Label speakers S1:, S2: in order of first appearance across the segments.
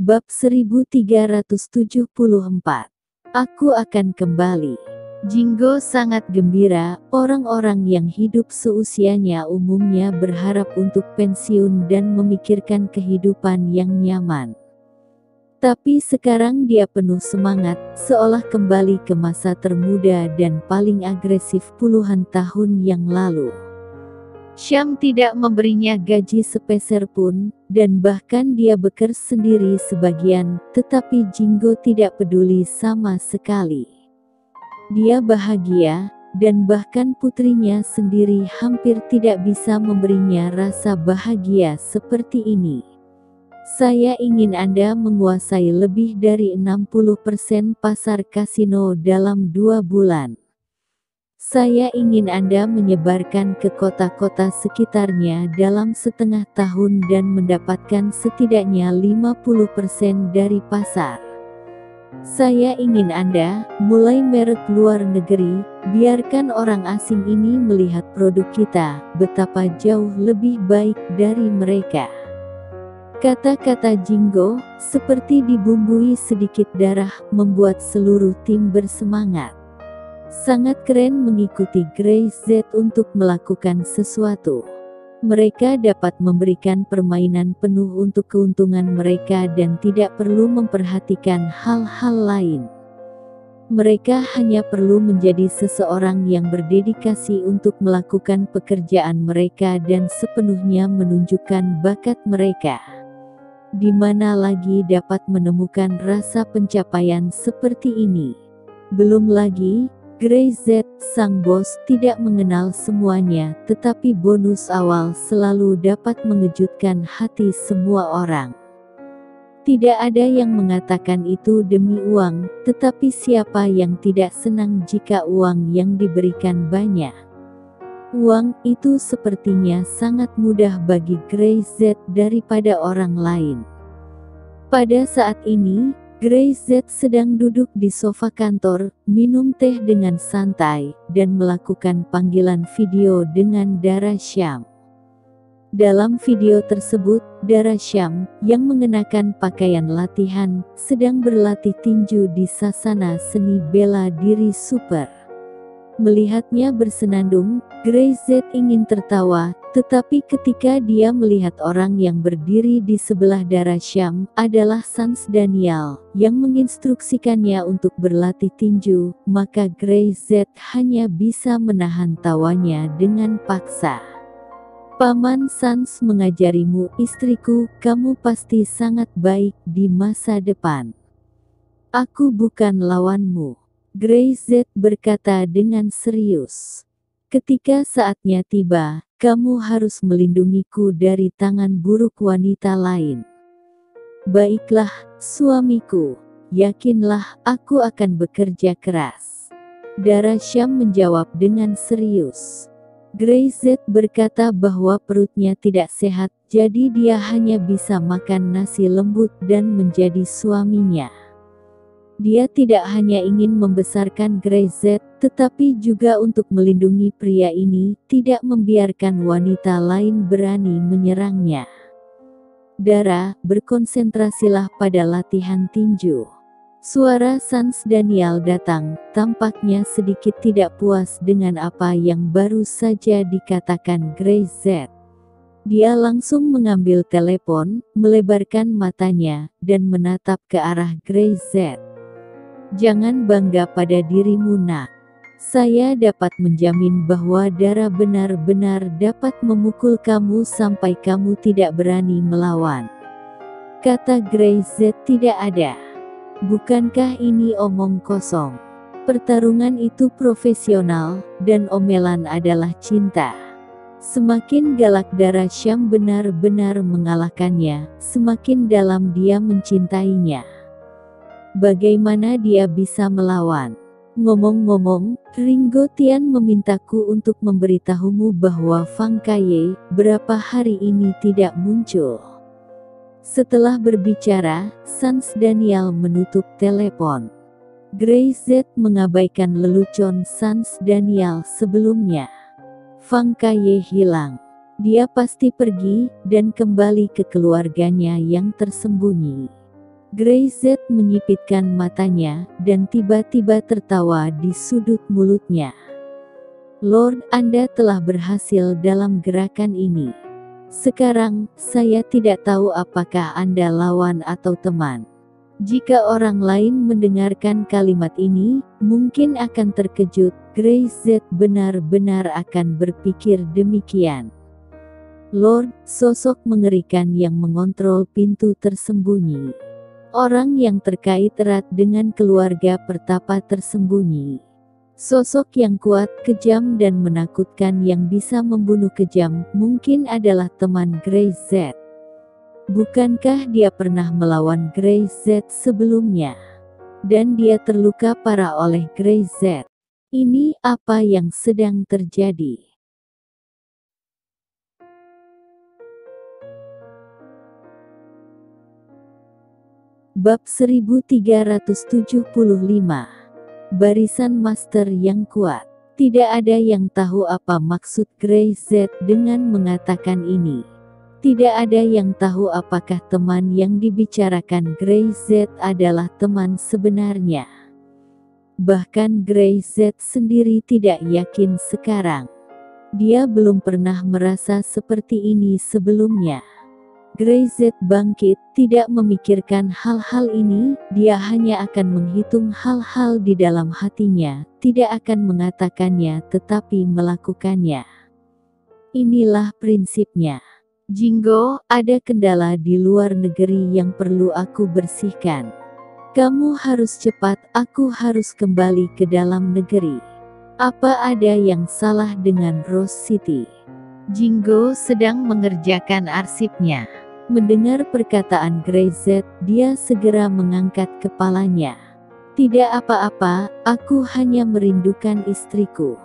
S1: Bab 1374. Aku akan kembali. Jinggo sangat gembira. Orang-orang yang hidup seusianya umumnya berharap untuk pensiun dan memikirkan kehidupan yang nyaman. Tapi sekarang dia penuh semangat, seolah kembali ke masa termuda dan paling agresif puluhan tahun yang lalu. Syam tidak memberinya gaji sepeser pun, dan bahkan dia bekerja sendiri sebagian, tetapi Jinggo tidak peduli sama sekali. Dia bahagia, dan bahkan putrinya sendiri hampir tidak bisa memberinya rasa bahagia seperti ini. Saya ingin Anda menguasai lebih dari 60% pasar kasino dalam 2 bulan. Saya ingin Anda menyebarkan ke kota-kota sekitarnya dalam setengah tahun dan mendapatkan setidaknya 50% dari pasar. Saya ingin Anda mulai merek luar negeri, biarkan orang asing ini melihat produk kita, betapa jauh lebih baik dari mereka. Kata-kata Jinggo, seperti dibumbui sedikit darah, membuat seluruh tim bersemangat. Sangat keren mengikuti Grey Z untuk melakukan sesuatu. Mereka dapat memberikan permainan penuh untuk keuntungan mereka dan tidak perlu memperhatikan hal-hal lain. Mereka hanya perlu menjadi seseorang yang berdedikasi untuk melakukan pekerjaan mereka dan sepenuhnya menunjukkan bakat mereka. Di mana lagi dapat menemukan rasa pencapaian seperti ini? Belum lagi, Grey Z, sang bos, tidak mengenal semuanya, tetapi bonus awal selalu dapat mengejutkan hati semua orang. Tidak ada yang mengatakan itu demi uang, tetapi siapa yang tidak senang jika uang yang diberikan banyak? Uang itu sepertinya sangat mudah bagi Grey Z daripada orang lain. Pada saat ini, Grey Z sedang duduk di sofa kantor, minum teh dengan santai, dan melakukan panggilan video dengan Dara Syam. Dalam video tersebut, Dara Syam, yang mengenakan pakaian latihan, sedang berlatih tinju di sasana seni bela diri super. Melihatnya bersenandung, Grey Z ingin tertawa, tetapi ketika dia melihat orang yang berdiri di sebelah Dara Syam, adalah Sans Daniel, yang menginstruksikannya untuk berlatih tinju, maka Grey Z hanya bisa menahan tawanya dengan paksa. Paman Sans mengajarimu, istriku, kamu pasti sangat baik di masa depan. Aku bukan lawanmu. Grey Z berkata dengan serius. Ketika saatnya tiba, kamu harus melindungiku dari tangan buruk wanita lain. Baiklah, suamiku. Yakinlah, aku akan bekerja keras. Dara Syam menjawab dengan serius. Grey Z berkata bahwa perutnya tidak sehat, jadi dia hanya bisa makan nasi lembut dan menjadi suaminya. Dia tidak hanya ingin membesarkan Grey Z, tetapi juga untuk melindungi pria ini, tidak membiarkan wanita lain berani menyerangnya. Dara, berkonsentrasilah pada latihan tinju. Suara Sans Daniel datang, tampaknya sedikit tidak puas dengan apa yang baru saja dikatakan Grey Z. Dia langsung mengambil telepon, melebarkan matanya, dan menatap ke arah Grey Z. Jangan bangga pada dirimu, nak. Saya dapat menjamin bahwa Dara benar-benar dapat memukul kamu sampai kamu tidak berani melawan. Kata Grey Z, tidak ada. Bukankah ini omong kosong? Pertarungan itu profesional, dan omelan adalah cinta. Semakin galak Dara Syam benar-benar mengalahkannya, semakin dalam dia mencintainya. Bagaimana dia bisa melawan? Ngomong-ngomong, Ringo Tian memintaku untuk memberitahumu bahwa Fang Kaye berapa hari ini tidak muncul. Setelah berbicara, Sans Daniel menutup telepon. Grey Z mengabaikan lelucon Sans Daniel sebelumnya. Fang Kaye hilang. Dia pasti pergi dan kembali ke keluarganya yang tersembunyi. Grey Z menyipitkan matanya dan tiba-tiba tertawa di sudut mulutnya. Lord, Anda telah berhasil dalam gerakan ini. Sekarang, saya tidak tahu apakah Anda lawan atau teman. Jika orang lain mendengarkan kalimat ini, mungkin akan terkejut. Grey Z benar-benar akan berpikir demikian. Lord, sosok mengerikan yang mengontrol pintu tersembunyi. Orang yang terkait erat dengan keluarga pertapa tersembunyi. Sosok yang kuat, kejam dan menakutkan yang bisa membunuh kejam, mungkin adalah teman Grey Z. Bukankah dia pernah melawan Grey Z sebelumnya? Dan dia terluka parah oleh Grey Z. Ini apa yang sedang terjadi? Bab 1375. Barisan Master yang kuat. Tidak ada yang tahu apa maksud Grey Z dengan mengatakan ini. Tidak ada yang tahu apakah teman yang dibicarakan Grey Z adalah teman sebenarnya. Bahkan Grey Z sendiri tidak yakin sekarang. Dia belum pernah merasa seperti ini sebelumnya. Grey Z bangkit, tidak memikirkan hal-hal ini, dia hanya akan menghitung hal-hal di dalam hatinya, tidak akan mengatakannya tetapi melakukannya. Inilah prinsipnya. Jingo, ada kendala di luar negeri yang perlu aku bersihkan. Kamu harus cepat, aku harus kembali ke dalam negeri. Apa ada yang salah dengan Rose City? Jingo sedang mengerjakan arsipnya. Mendengar perkataan Grey Z, dia segera mengangkat kepalanya. Tidak apa-apa, aku hanya merindukan istriku.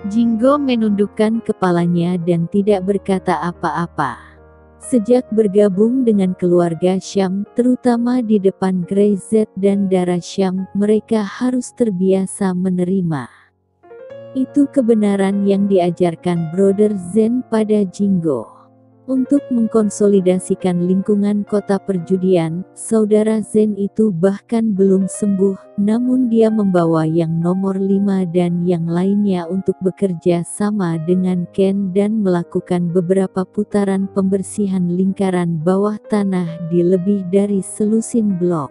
S1: Jingo menundukkan kepalanya dan tidak berkata apa-apa. Sejak bergabung dengan keluarga Syam, terutama di depan Grey Z dan darah Syam, mereka harus terbiasa menerima. Itu kebenaran yang diajarkan Brother Zen pada Jingo. Untuk mengkonsolidasikan lingkungan kota perjudian, saudara Zen itu bahkan belum sembuh, namun dia membawa yang nomor 5 dan yang lainnya untuk bekerja sama dengan Ken dan melakukan beberapa putaran pembersihan lingkaran bawah tanah di lebih dari selusin blok.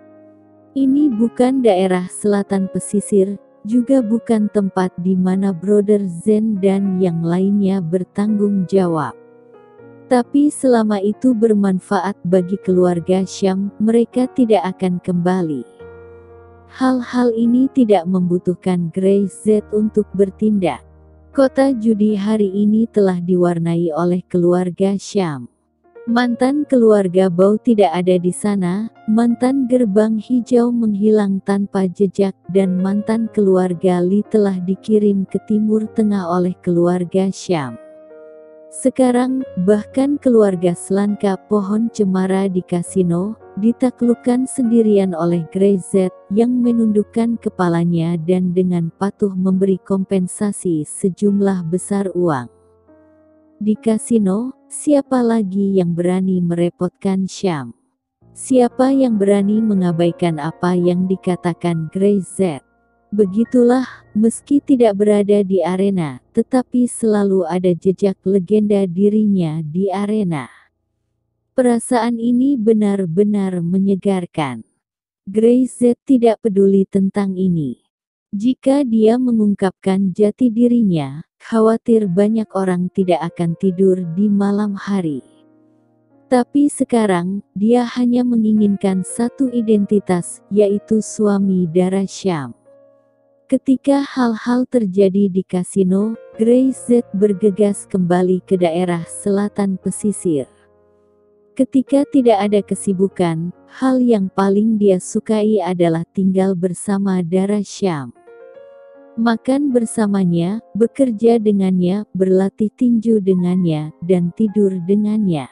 S1: Ini bukan daerah selatan pesisir, juga bukan tempat di mana Brother Zen dan yang lainnya bertanggung jawab. Tapi selama itu bermanfaat bagi keluarga Syam, mereka tidak akan kembali. Hal-hal ini tidak membutuhkan Grey Z untuk bertindak. Kota judi hari ini telah diwarnai oleh keluarga Syam. Mantan keluarga Bau tidak ada di sana, mantan gerbang hijau menghilang tanpa jejak, dan mantan keluarga Li telah dikirim ke Timur Tengah oleh keluarga Syam. Sekarang, bahkan keluarga Selanka Pohon Cemara di kasino, ditaklukkan sendirian oleh Grey Z, yang menundukkan kepalanya dan dengan patuh memberi kompensasi sejumlah besar uang. Di kasino, siapa lagi yang berani merepotkan Syam? Siapa yang berani mengabaikan apa yang dikatakan Grey Z? Begitulah, meski tidak berada di arena, tetapi selalu ada jejak legenda dirinya di arena. Perasaan ini benar-benar menyegarkan. Grey Z tidak peduli tentang ini. Jika dia mengungkapkan jati dirinya, khawatir banyak orang tidak akan tidur di malam hari. Tapi sekarang, dia hanya menginginkan satu identitas, yaitu suami darah Syam. Ketika hal-hal terjadi di kasino, Grey Z bergegas kembali ke daerah selatan pesisir. Ketika tidak ada kesibukan, hal yang paling dia sukai adalah tinggal bersama darah Syam. Makan bersamanya, bekerja dengannya, berlatih tinju dengannya, dan tidur dengannya.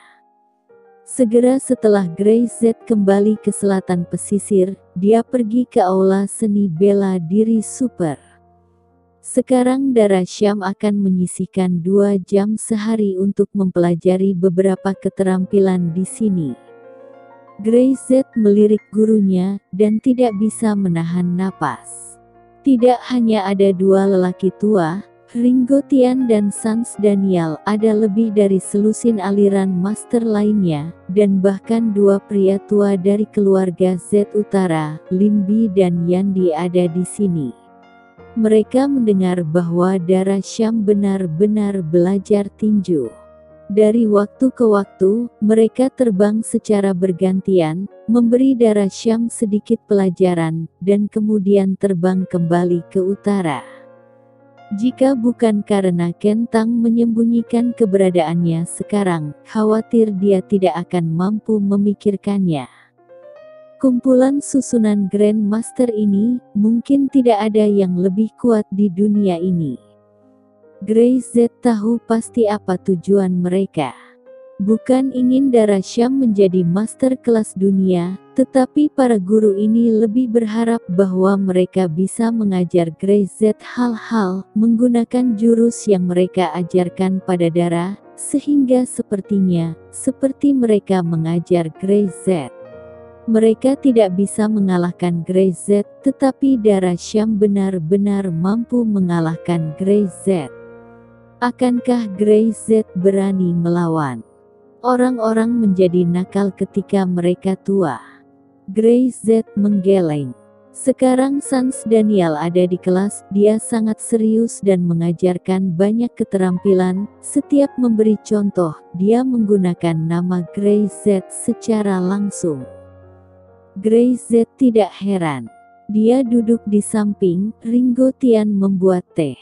S1: Segera setelah Grey Z kembali ke selatan pesisir, dia pergi ke aula seni bela diri super. Sekarang darah Syam akan menyisihkan 2 jam sehari untuk mempelajari beberapa keterampilan di sini. Grey Z melirik gurunya dan tidak bisa menahan napas. Tidak hanya ada dua lelaki tua, Ringo Tian dan Sans Daniel, ada lebih dari selusin aliran master lainnya, dan bahkan dua pria tua dari keluarga Z Utara, Lin Bi dan Yan Di ada di sini. Mereka mendengar bahwa Dara Syam benar-benar belajar tinju. Dari waktu ke waktu, mereka terbang secara bergantian, memberi Dara Syam sedikit pelajaran, dan kemudian terbang kembali ke utara. Jika bukan karena Kentang menyembunyikan keberadaannya sekarang, khawatir dia tidak akan mampu memikirkannya. Kumpulan susunan Grandmaster ini, mungkin tidak ada yang lebih kuat di dunia ini. Grey Z tahu pasti apa tujuan mereka. Bukan ingin Dara Syam menjadi master kelas dunia, tetapi para guru ini lebih berharap bahwa mereka bisa mengajar Grey Z hal-hal, menggunakan jurus yang mereka ajarkan pada Dara, sehingga sepertinya, seperti mereka mengajar Grey Z. Mereka tidak bisa mengalahkan Grey Z, tetapi Dara Syam benar-benar mampu mengalahkan Grey Z. Akankah Grey Z berani melawan? Orang-orang menjadi nakal ketika mereka tua. Grey Z menggeleng. Sekarang Sans Daniel ada di kelas, dia sangat serius dan mengajarkan banyak keterampilan. Setiap memberi contoh, dia menggunakan nama Grey Z secara langsung. Grey Z tidak heran. Dia duduk di samping, Ringo Tian membuat teh.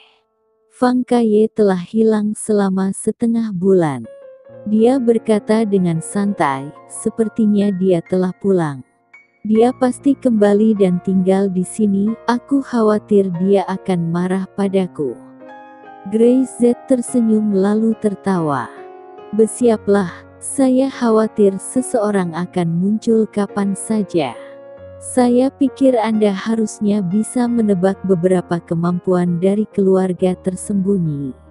S1: Fang Kaye telah hilang selama setengah bulan. Dia berkata dengan santai, sepertinya dia telah pulang. Dia pasti kembali dan tinggal di sini, aku khawatir dia akan marah padaku. Grey Z tersenyum lalu tertawa. Bersiaplah, saya khawatir seseorang akan muncul kapan saja. Saya pikir Anda harusnya bisa menebak beberapa kemampuan dari keluarga tersembunyi.